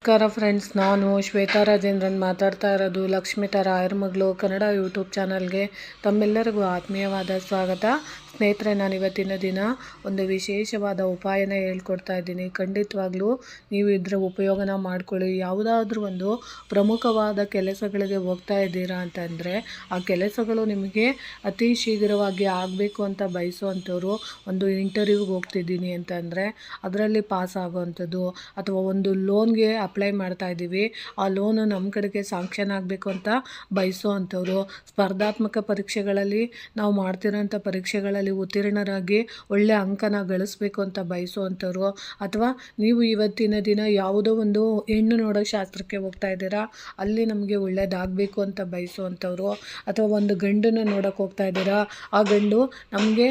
ನಮಸ್ಕಾರ ಫ್ರೆಂಡ್ಸ್, ನಾನು ಶ್ವೇತಾ ರಾಜೇಂದ್ರನ್ ಮಾತಾಡ್ತಾ ಇರೋದು ಲಕ್ಷ್ಮಿತಾ ರಾಯರ ಮಗಳು ಕನ್ನಡ ಯೂಟ್ಯೂಬ್ ಚಾನಲ್ಗೆ ತಮ್ಮೆಲ್ಲರಿಗೂ ಆತ್ಮೀಯವಾದ ಸ್ವಾಗತ. ಸ್ನೇಹಿತರೆ, ನಾನು ಇವತ್ತಿನ ದಿನ ಒಂದು ವಿಶೇಷವಾದ ಉಪಾಯನ ಹೇಳ್ಕೊಡ್ತಾ ಇದ್ದೀನಿ. ಖಂಡಿತವಾಗ್ಲೂ ನೀವು ಇದರ ಉಪಯೋಗನ ಮಾಡ್ಕೊಳ್ಳಿ. ಯಾವುದಾದ್ರೂ ಒಂದು ಪ್ರಮುಖವಾದ ಕೆಲಸಗಳಿಗೆ ಹೋಗ್ತಾ ಇದ್ದೀರಾ ಅಂತಂದರೆ ಆ ಕೆಲಸಗಳು ನಿಮಗೆ ಅತಿ ಶೀಘ್ರವಾಗಿ ಆಗಬೇಕು ಅಂತ ಬಯಸುವಂಥವ್ರು, ಒಂದು ಇಂಟರ್ವ್ಯೂಗೆ ಹೋಗ್ತಿದ್ದೀನಿ ಅಂತಂದರೆ ಅದರಲ್ಲಿ ಪಾಸ್ ಆಗೋವಂಥದ್ದು, ಅಥವಾ ಒಂದು ಲೋನ್ಗೆ ಅಪ್ಲೈ ಮಾಡ್ತಾ ಇದ್ದೀವಿ, ಆ ಲೋನು ನಮ್ಮ ಕಡೆಗೆ ಸ್ಯಾಂಕ್ಷನ್ ಆಗಬೇಕು ಅಂತ ಬಯಸುವಂಥವ್ರು, ಸ್ಪರ್ಧಾತ್ಮಕ ಪರೀಕ್ಷೆಗಳಲ್ಲಿ ನಾವು ಮಾಡ್ತಿರೋಂಥ ಪರೀಕ್ಷೆಗಳಲ್ಲಿ ಉತ್ತೀರ್ಣರಾಗಿ ಒಳ್ಳೆ ಅಂಕನ ಗಳಿಸ್ಬೇಕು ಅಂತ ಬಯಸುವಂಥವ್ರು, ಅಥವಾ ನೀವು ಇವತ್ತಿನ ದಿನ ಯಾವುದೋ ಒಂದು ಹೆಣ್ಣು ನೋಡೋ ಶಾಸ್ತ್ರಕ್ಕೆ ಹೋಗ್ತಾ ಇದ್ದೀರಾ, ಅಲ್ಲಿ ನಮಗೆ ಒಳ್ಳೆಯದಾಗಬೇಕು ಅಂತ ಬಯಸುವಂಥವ್ರು, ಅಥವಾ ಒಂದು ಗಂಡನ್ನು ನೋಡೋಕೆ ಹೋಗ್ತಾ ಇದ್ದೀರಾ, ಆ ಗಂಡು ನಮಗೆ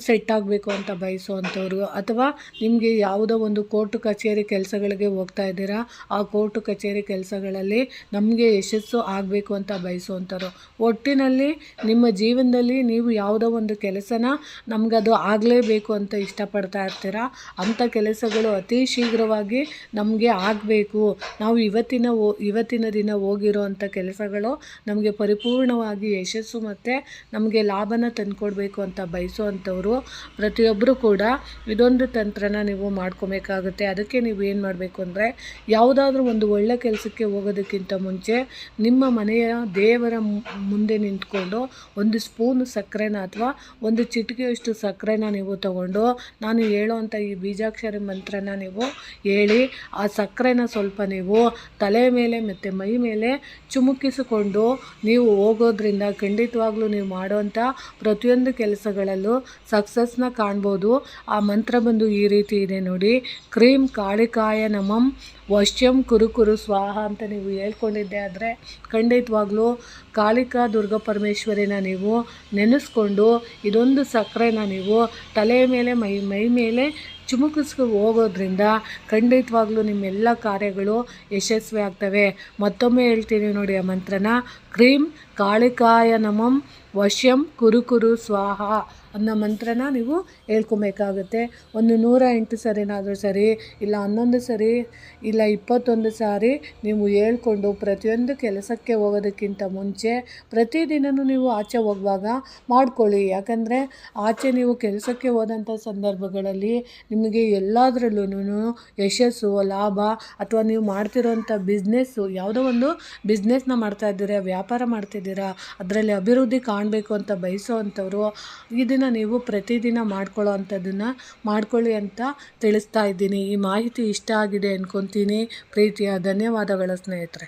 ಸೆಟ್ ಆಗಬೇಕು ಅಂತ ಬಯಸುವಂಥವ್ರು, ಅಥವಾ ನಿಮಗೆ ಯಾವುದೋ ಒಂದು ಕೋರ್ಟು ಕಚೇರಿ ಕೆಲಸಗಳಿಗೆ ಹೋಗ್ತಾ ಇದ್ದೀರಾ, ಆ ಕೋರ್ಟು ಕಚೇರಿ ಕೆಲಸಗಳಲ್ಲಿ ನಮಗೆ ಯಶಸ್ಸು ಆಗಬೇಕು ಅಂತ ಬಯಸುವಂಥವ್ರು. ಒಟ್ಟಿನಲ್ಲಿ ನಿಮ್ಮ ಜೀವನದಲ್ಲಿ ನೀವು ಯಾವುದೋ ಒಂದು ಕೆಲಸನ ನಮಗದು ಆಗಲೇಬೇಕು ಅಂತ ಇಷ್ಟಪಡ್ತಾ ಇರ್ತೀರ. ಅಂಥ ಕೆಲಸಗಳು ಅತಿ ಶೀಘ್ರವಾಗಿ ನಮಗೆ ಆಗಬೇಕು, ನಾವು ಇವತ್ತಿನ ದಿನ ಹೋಗಿರೋ ಅಂಥ ಕೆಲಸಗಳು ನಮಗೆ ಪರಿಪೂರ್ಣವಾಗಿ ಯಶಸ್ಸು ಮತ್ತು ನಮಗೆ ಲಾಭನ ತಂದುಕೊಡ್ಬೇಕು ಅಂತ ಬಯಸುವಂಥವ್ರು ಪ್ರತಿಯೊಬ್ಬರು ಕೂಡ ಇದೊಂದು ತಂತ್ರನ ನೀವು ಮಾಡ್ಕೊಬೇಕಾಗುತ್ತೆ. ಅದಕ್ಕೆ ನೀವು ಏನು ಮಾಡಬೇಕು ಅಂದರೆ, ಯಾವುದಾದ್ರೂ ಒಂದು ಒಳ್ಳೆ ಕೆಲಸಕ್ಕೆ ಹೋಗೋದಕ್ಕಿಂತ ಮುಂಚೆ ನಿಮ್ಮ ಮನೆಯ ದೇವರ ಮುಂದೆ ನಿಂತ್ಕೊಂಡು ಒಂದು ಸ್ಪೂನ್ ಸಕ್ಕರೆನ ಅಥವಾ ಒಂದು ಚಿಟಿಕೆಯಷ್ಟು ಸಕ್ಕರೆನ ನೀವು ತಗೊಂಡು ನಾನು ಹೇಳೋವಂಥ ಈ ಬೀಜಾಕ್ಷರಿ ಮಂತ್ರನ ನೀವು ಹೇಳಿ, ಆ ಸಕ್ಕರೆನ ಸ್ವಲ್ಪ ನೀವು ತಲೆ ಮೇಲೆ ಮತ್ತು ಮೈ ಮೇಲೆ ಚುಮುಕಿಸಿಕೊಂಡು ನೀವು ಹೋಗೋದ್ರಿಂದ ಖಂಡಿತವಾಗ್ಲೂ ನೀವು ಮಾಡೋವಂಥ ಪ್ರತಿಯೊಂದು ಕೆಲಸಗಳಲ್ಲೂ ಸಕ್ಸಸ್ನ ಕಾಣ್ಬೋದು. ಆ ಮಂತ್ರ ಬಂದು ಈ ರೀತಿ ಇದೆ ನೋಡಿ: ಕ್ರೀಂ ಕಾಳಿಕಾಯ ನಮಂ ವಶ್ಯಂ ಕುರು ಸ್ವಾಹ ಅಂತ ನೀವು ಹೇಳ್ಕೊಂಡಿದ್ದೆ ಆದರೆ ಖಂಡಿತವಾಗ್ಲೂ ಕಾಳಿಕಾ ದುರ್ಗಾ ಪರಮೇಶ್ವರಿನ ನೀವು ನೆನೆಸ್ಕೊಂಡು ಇದೊಂದು ಸಕ್ಕರೆನ ನೀವು ತಲೆ ಮೇಲೆ ಮೈ ಮೇಲೆ ಚುಮುಕಿಸ್ಕೊಂಡು ಹೋಗೋದ್ರಿಂದ ಖಂಡಿತವಾಗ್ಲೂ ನಿಮ್ಮೆಲ್ಲ ಕಾರ್ಯಗಳು ಯಶಸ್ವಿ ಆಗ್ತವೆ. ಮತ್ತೊಮ್ಮೆ ಹೇಳ್ತೀನಿ ನೋಡಿ ಆ ಮಂತ್ರನ: ಕ್ರೀಂ ಕಾಳಿಕಾಯ ನಮಂ ವಶ್ಯಂ ಕುರು ಸ್ವಾಹ ಅನ್ನೋ ಮಂತ್ರನ ನೀವು ಹೇಳ್ಕೊಬೇಕಾಗುತ್ತೆ. ಒಂದು 108 ಸರಿನಾದರೂ ಸರಿ, ಇಲ್ಲ 11 ಸರಿ, ಇಲ್ಲ 21 ಸಾರಿ ನೀವು ಹೇಳ್ಕೊಂಡು ಪ್ರತಿಯೊಂದು ಕೆಲಸಕ್ಕೆ ಹೋಗೋದಕ್ಕಿಂತ ಮುಂಚೆ ಪ್ರತಿದಿನವೂ ನೀವು ಆಚೆ ಹೋಗುವಾಗ ಮಾಡ್ಕೊಳ್ಳಿ. ಯಾಕಂದರೆ ಆಚೆ ನೀವು ಕೆಲಸಕ್ಕೆ ಹೋದಂಥ ಸಂದರ್ಭಗಳಲ್ಲಿ ನಿಮಗೆ ಎಲ್ಲದರಲ್ಲೂ ಯಶಸ್ಸು, ಲಾಭ, ಅಥವಾ ನೀವು ಮಾಡ್ತಿರೋಂಥ ಬಿಸ್ನೆಸ್ಸು, ಯಾವುದೋ ಒಂದು ಬಿಸ್ನೆಸ್ನ ಮಾಡ್ತಾ ಇದ್ದೀರಾ, ವ್ಯಾಪಾರ ಮಾಡ್ತಿದ್ದೀರಾ, ಅದರಲ್ಲಿ ಅಭಿವೃದ್ಧಿ ಕಾಣಬೇಕು ಅಂತ ಬಯಸೋವಂಥವ್ರು ಇದನ್ನು ನೀವು ಪ್ರತಿದಿನ ಮಾಡ್ಕೊಳ್ಳೋ ಅಂಥದ್ದನ್ನು ಮಾಡ್ಕೊಳ್ಳಿ ಅಂತ ತಿಳಿಸ್ತಾ ಇದ್ದೀನಿ. ಈ ಮಾಹಿತಿ ಇಷ್ಟ ಆಗಿದೆ ಅಂದ್ಕೊತೀನಿ. ಪ್ರೀತಿಯ ಧನ್ಯವಾದಗಳು ಸ್ನೇಹಿತರೆ.